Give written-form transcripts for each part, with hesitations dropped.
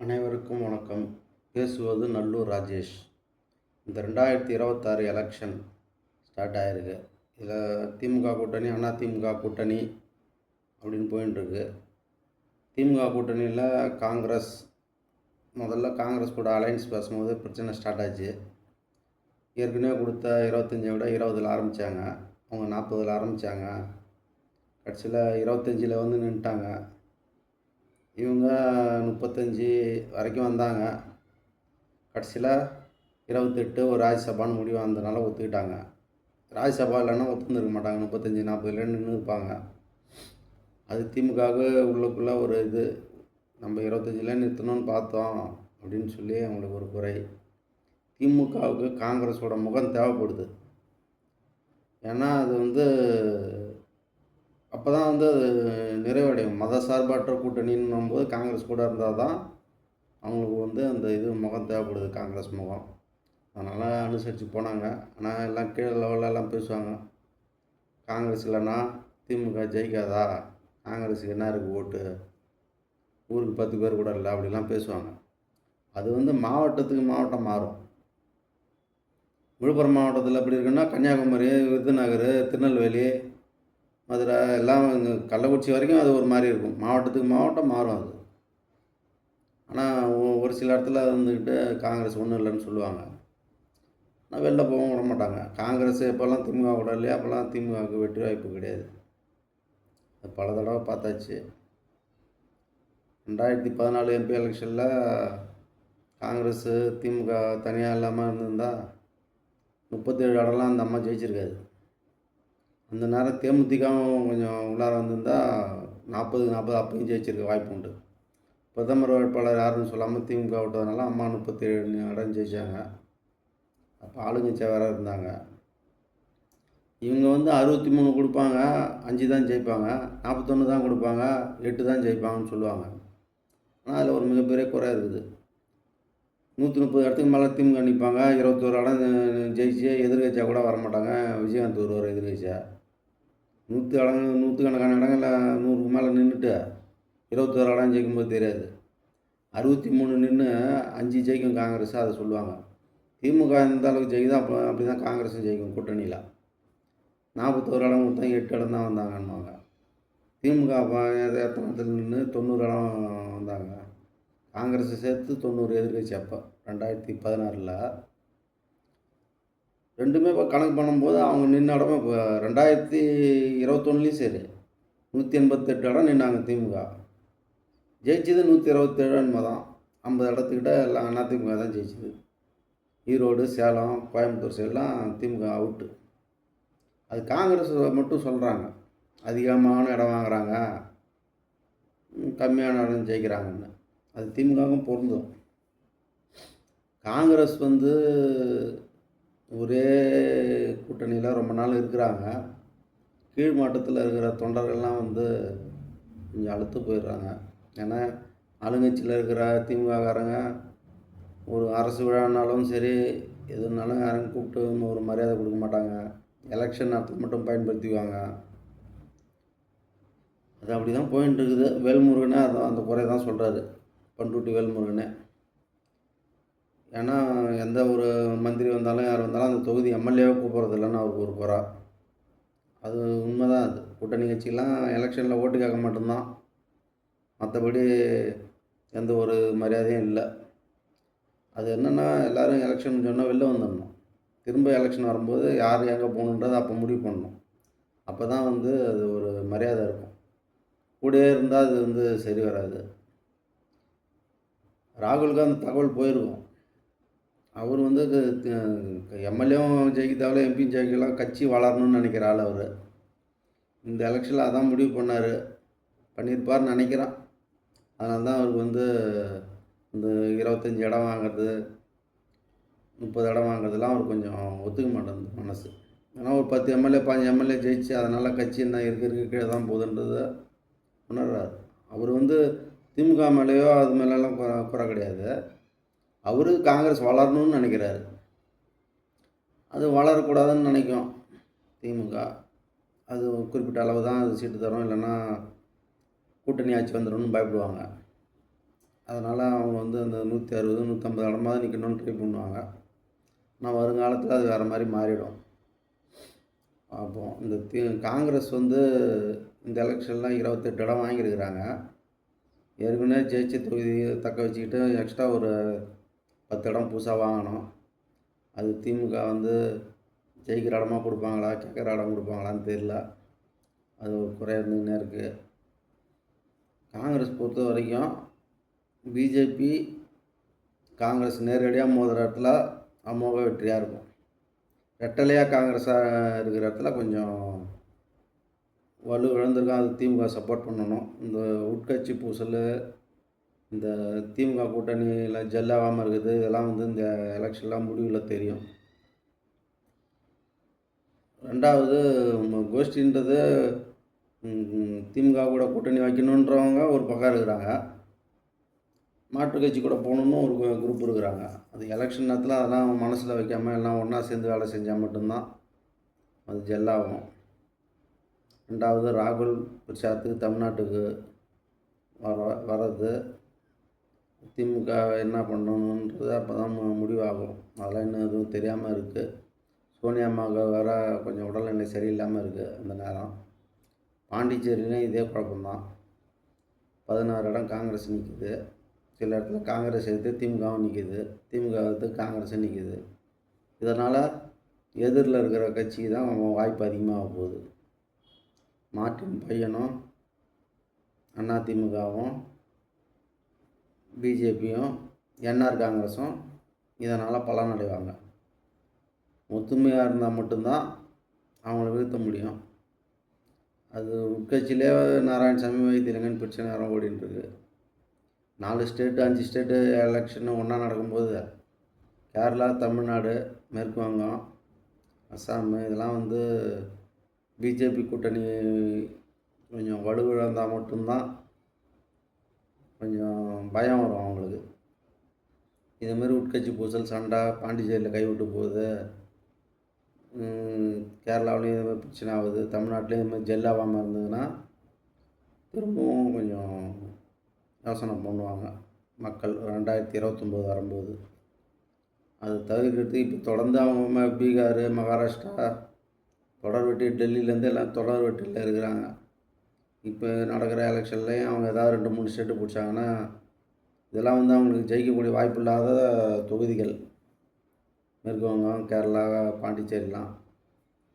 அனைவருக்கும் வணக்கம். பேசுவது நல்லூர் ராஜேஷ். இந்த 2026 எலெக்ஷன் ஸ்டார்ட் ஆகிருக்கு. இதில் திமுக கூட்டணி, அதிமுக கூட்டணி அப்படின்னு போயின்ட்டுருக்கு. திமுக கூட்டணியில் முதல்ல காங்கிரஸ் கூட அலையன்ஸ் பேசும்போது பிரச்சனை ஸ்டார்ட் ஆச்சு. ஏற்கனவே கொடுத்த 25 விட 20 ஆரம்பித்தாங்க. அவங்க 40 ஆரம்பித்தாங்க. கடைசியில் 25 வந்து நின்றுட்டாங்க. இவங்க 35 வரைக்கும் வந்தாங்க. கடைசியில் 28 ஒரு ராஜ்யசபான்னு முடிவு வந்ததுனால ஒத்துக்கிட்டாங்க. ராஜ்யசபா இல்லைன்னா ஒத்துந்துருக்க மாட்டாங்க. 35 40 நின்று இருப்பாங்க. அது திமுகவுக்கு உள்ளுக்குள்ளே ஒரு இது, நம்ம 25 நிறுத்தணும்னு பார்த்தோம் அப்படின்னு சொல்லி அவங்களுக்கு ஒரு குறை. திமுகவுக்கு காங்கிரஸோட முகம் தேவைப்படுது. ஏன்னா அது அப்போ தான் அது நிறைவடையும். மத சார்பற்ற கூட்டணின்னும் போது காங்கிரஸ் கூட இருந்தால் தான் அவங்களுக்கு அந்த இது முகம் தேவைப்படுது, காங்கிரஸ் முகம். அதனால் அனுசரித்து போனாங்க. ஆனால் எல்லாம் கீழே லெவலெல்லாம் பேசுவாங்க. காங்கிரஸ் இல்லைன்னா திமுக ஜெயிக்காதா, காங்கிரஸுக்கு என்ன இருக்குது ஓட்டு, ஊருக்கு 10 பேர் கூட இல்லை, அப்படிலாம் பேசுவாங்க. அது மாவட்டத்துக்கு மாவட்டம் மாறும். விழுப்புரம் மாவட்டத்தில் எப்படி இருக்குன்னா, கன்னியாகுமரி, விருதுநகர், திருநெல்வேலி, மதுரை எல்லாம் கள்ளக்குறிச்சி வரைக்கும் அது ஒரு மாதிரி இருக்கும். மாவட்டத்துக்கு மாவட்டம் மாறும் அது. ஆனால் ஒரு சில இடத்துல இருந்துக்கிட்டு காங்கிரஸ் ஒன்றும் இல்லைன்னு சொல்லுவாங்க. ஆனால் வெளில போகவும் விட மாட்டாங்க. காங்கிரஸ் எப்போல்லாம் திமுக கூட இல்லையா, அப்போல்லாம் திமுகவுக்கு வெற்றி வாய்ப்பு கிடையாது. அது பல தடவை பார்த்தாச்சு. 2014 எம்பி எலெக்ஷனில் காங்கிரஸு திமுக தனியாக இல்லாமல் இருந்திருந்தால் 37 இடம்லாம் அந்த அம்மா ஜெயிச்சிருக்காது. அந்த நேரம் தேமுதிகவும் கொஞ்சம் உள்ளார வந்திருந்தால் 40 அப்பயும் ஜெயிச்சிருக்க வாய்ப்பு உண்டு. பிரதமர் வேட்பாளர் யாருன்னு சொல்லாமல் திமுக விட்டதுனால அம்மா 37 இடம் ஜெயித்தாங்க. அப்போ ஆளுங்கட்சியாக வேறு இருந்தாங்க. இவங்க 63 கொடுப்பாங்க, 5 தான் ஜெயிப்பாங்க. 41 தான் கொடுப்பாங்க, 8 தான் ஜெயிப்பாங்கன்னு சொல்லுவாங்க. ஆனால் அதில் ஒரு மிகப்பெரிய குறை இருக்குது. 130 இடத்துக்கு மேலே திமுக நிற்பாங்க. 21 இடம் ஜெயிச்சு எதிர்கட்சியாக கூட வரமாட்டாங்க. விஜயகாந்த் ஒருவர் எதிர்கட்சியாக. 100கணக்கான இடங்களில் 100க்கு மேலே நின்றுட்டு 21 இடம் ஜெயிக்கும்போது தெரியாது. 63 நின்று 5 ஜெயிக்கும் காங்கிரஸ், அதை சொல்லுவாங்க. திமுக எந்த அளவுக்கு ஜெயிக்குதோ அப்படி தான் காங்கிரஸும் ஜெயிக்கும் கூட்டணியில். 41 இடம் மொத்தம் 8 இடம் தான் வந்தாங்கன்னுவாங்க. திமுக எத்தனை இடத்துல நின்று 90 இடம் வந்தாங்க. காங்கிரஸை சேர்த்து 90 எதிர்கட்சி. அப்போ 2016 ரெண்டுமே இப்போ கணக்கு பண்ணும்போது அவங்க நின்ன இடமே இப்போ 2021 சரி 188 இடம் நின்னாங்க திமுக. ஜெயிச்சது 127 என்னமோ தான். 50 இடத்துக்கிட்ட எல்லாம் அதிமுக தான் ஜெயிச்சுது. ஈரோடு, சேலம், கோயம்புத்தூர் சைடெலாம் திமுக அவுட்டு. அது காங்கிரஸ் மட்டும் சொல்கிறாங்க அதிகமான இடம் வாங்குகிறாங்க, கம்மியான இடம் ஜெயிக்கிறாங்கன்னு. அது திமுகவும் பொருந்தும். காங்கிரஸ் ஒரே கூட்டணியில் ரொம்ப நாள் இருக்கிறாங்க. கீழ் மட்டத்தில் இருக்கிற தொண்டர்கள்லாம் கொஞ்சம் அழுத்து போயிடுறாங்க. ஏன்னா ஆளுங்கட்சியில் இருக்கிற திமுககாரங்க ஒரு அரசு விழானாலும் சரி எதுனாலும் யாரும் கூப்பிட்டு ஒரு மரியாதை கொடுக்க மாட்டாங்க. எலெக்ஷன் நேரத்தில் மட்டும் பயன்படுத்திக்குவாங்க. அது அப்படி தான் போயின்னு இருக்குது. வேல்முருகனே அந்த குறை தான் சொல்கிறாரு, பண்ருட்டி வேல்முருகனே. ஏன்னா எந்த ஒரு மந்திரி வந்தாலும் யார் வந்தாலும் அந்த தொகுதி எம்எல்ஏவை கூப்பிட்றது இல்லைன்னு அவருக்கு ஒரு குறை. அது உண்மைதான். அது கூட்டணி கட்சியெலாம் எலெக்ஷனில் ஓட்டு கேட்க மட்டும்தான், மற்றபடி எந்த ஒரு மரியாதையும் இல்லை. அது என்னென்னா எல்லோரும் எலெக்ஷன் சொன்னால் வெளில வந்துடணும். திரும்ப எலெக்ஷன் வரும்போது யார் எங்கே போகணுன்றதை அப்போ முடிவு பண்ணணும். அப்போ தான் அது ஒரு மரியாதை இருக்கும். கூடவே இருந்தால் அது சரி வராது. ராகுலுக்கு அந்த தகவல் போயிருக்கும். அவர் எம்எல்ஏவும் ஜெயிக்க தேவையில்ல, எம்பியும் ஜெயிக்கலாம், கட்சி வளரணும்னு நினைக்கிற ஆள் அவர். இந்த எலெக்ஷனில் அதான் முடிவு பண்ணியிருப்பார்னு நினைக்கிறேன். அதனால தான் அவருக்கு இந்த 25 இடம் வாங்கிறது, 30 இடம் வாங்குறதுலாம் அவர் கொஞ்சம் ஒத்துக்க மாட்டேங்குது மனசு. ஏன்னா ஒரு 10 எம்எல்ஏ 15 எம்எல்ஏ ஜெயிச்சு அதனால் கட்சி என்ன இருக்க கீழே தான் போகுதுன்றதை உணர்றாரு. அவர் திமுக மேலேயோ அது மேலெல்லாம் குறை கிடையாது. அவரு காங்கிரஸ் வளரணும்னு நினைக்கிறாரு. அது வளரக்கூடாதுன்னு நினைக்கும் திமுக. அது குறிப்பிட்ட அளவு தான் அது சீட்டு தரும், இல்லைன்னா கூட்டணி ஆட்சி வந்துடும்னு பயப்படுவாங்க. அதனால் அவங்க வந்து அந்த 160 150 இடமாவது நிற்கணும்னு ட்ரை பண்ணுவாங்க. ஆனால் வருங்காலத்தில் அது வேறு மாதிரி மாறிடும். பார்ப்போம். இந்த காங்கிரஸ் வந்து இந்த எலெக்ஷன்லாம் 28 இடம் வாங்கியிருக்கிறாங்க. ஏற்கனவே ஜெயிச்ச தொகுதியை தக்க வச்சுக்கிட்டு எக்ஸ்ட்ரா ஒரு 10 இடம் புதுசாக வாங்கணும். அது திமுக வந்து ஜெயிக்கிற இடமா கொடுப்பாங்களா, கேட்குற இடம் கொடுப்பாங்களான்னு தெரியல. அது ஒரு குறை இருந்துக்கின்னே இருக்குது. காங்கிரஸ் பொறுத்த வரைக்கும் பிஜேபி, காங்கிரஸ் நேரடியாக மோதுகிற இடத்துல அமோக வெற்றியாக இருக்கும். ரெட்டலையாக காங்கிரஸாக இருக்கிற இடத்துல கொஞ்சம் வலு இழந்திருக்கும். அது திமுக சப்போர்ட் பண்ணணும். இந்த உட்கட்சி பூசல், இந்த திமுக கூட்டணியில் ஜெல்லாகாமல் இருக்குது, இதெல்லாம் வந்து இந்த எலெக்ஷன்லாம் முடிவில் தெரியும். ரெண்டாவது கோஷ்டின்றது திமுக கூட கூட்டணி வைக்கணுன்றவங்க ஒரு பக்கம் இருக்கிறாங்க. மாற்றுக் கட்சி கூட போகணுன்னு ஒரு குரூப் இருக்கிறாங்க. அது எலெக்ஷன் நேரத்தில் அதெல்லாம் மனசில் வைக்காமல் எல்லாம் ஒன்றா சேர்ந்து வேலை செஞ்சால் மட்டும்தான் அது ஜெல்லாகும். ரெண்டாவது ராகுல் பிரசாத்துக்கு தமிழ்நாட்டுக்கு வர்றது திமுக என்ன பண்ணணுன்றது அப்போ தான் முடிவாகும். அதெல்லாம் இன்னும் எதுவும் தெரியாமல் இருக்குது. சோனியா அம்மாவுக்கு வேறு கொஞ்சம் உடல்நிலை சரியில்லாமல் இருக்குது அந்த நேரம். பாண்டிச்சேரியிலையும் இதே குழப்பம்தான். 16 இடம் காங்கிரஸ் நிற்கிது. சில இடத்துல காங்கிரஸ் எடுத்து திமுகவும் நிற்கிது, திமுக எடுத்து காங்கிரஸும் நிற்கிது. இதனால் எதிரில் இருக்கிற கட்சிக்கு தான் வாய்ப்பு அதிகமாக போகுது. மார்ட்டின் பையனும் அதிமுகவும் பிஜேபியும் என்ஆர் காங்கிரஸும் இதனால் பலனடைவாங்க. ஒத்துமையாக இருந்தால் மட்டும்தான் அவங்கள வீழ்த்த முடியும். அது உட்கட்சியிலே நாராயணசாமி வைத்தியலிங்கன்னு பிரச்சனை நேரம் ஓடிட்டுருக்கு. 4 ஸ்டேட்டு 5 ஸ்டேட்டு எலெக்ஷன் ஒன்றா நடக்கும்போது கேரளா, தமிழ்நாடு, மேற்கு வங்கம், அஸ்ஸாம் இதெல்லாம் வந்து பிஜேபி கூட்டணி கொஞ்சம் வலுவிழந்தால் மட்டும்தான் கொஞ்சம் பயம் வரும் அவங்களுக்கு. இதுமாரி உட்கட்சி பூசல் சண்டை பாண்டிச்சேரியில் கைவிட்டு போகுது, கேரளாவிலையும் இதுமாதிரி பிரச்சனை ஆகுது, தமிழ்நாட்டிலையும் இதுமாதிரி ஜெல்லாகாமல் இருந்ததுன்னா திரும்பவும் கொஞ்சம் யோசனை பண்ணுவாங்க மக்கள் 2029 வரும்போது. அது தவிர்க்கிறதுக்கு இப்போ தொடர்ந்து அவங்க பீகார், மகாராஷ்டிரா தொடர் வெட்டி, டெல்லியிலேருந்து எல்லாம் தொடர் வெட்டியில் இருக்கிறாங்க. இப்போ நடக்கிற எலெக்ஷன்லேயும் அவங்க ஏதாவது 2-3 ஸ்டேட்டு பிடிச்சாங்கன்னா இதெல்லாம் வந்து அவங்களுக்கு ஜெயிக்கக்கூடிய வாய்ப்பு இல்லாத தொகுதிகள். மேற்கு வங்கம், கேரளா, பாண்டிச்சேரிலாம்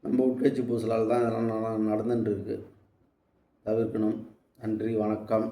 நம்ம உட்கட்சி பூசலால் தான் இதெல்லாம் நடந்துட்டுருக்கு. தவிர்க்கணும். நன்றி, வணக்கம்.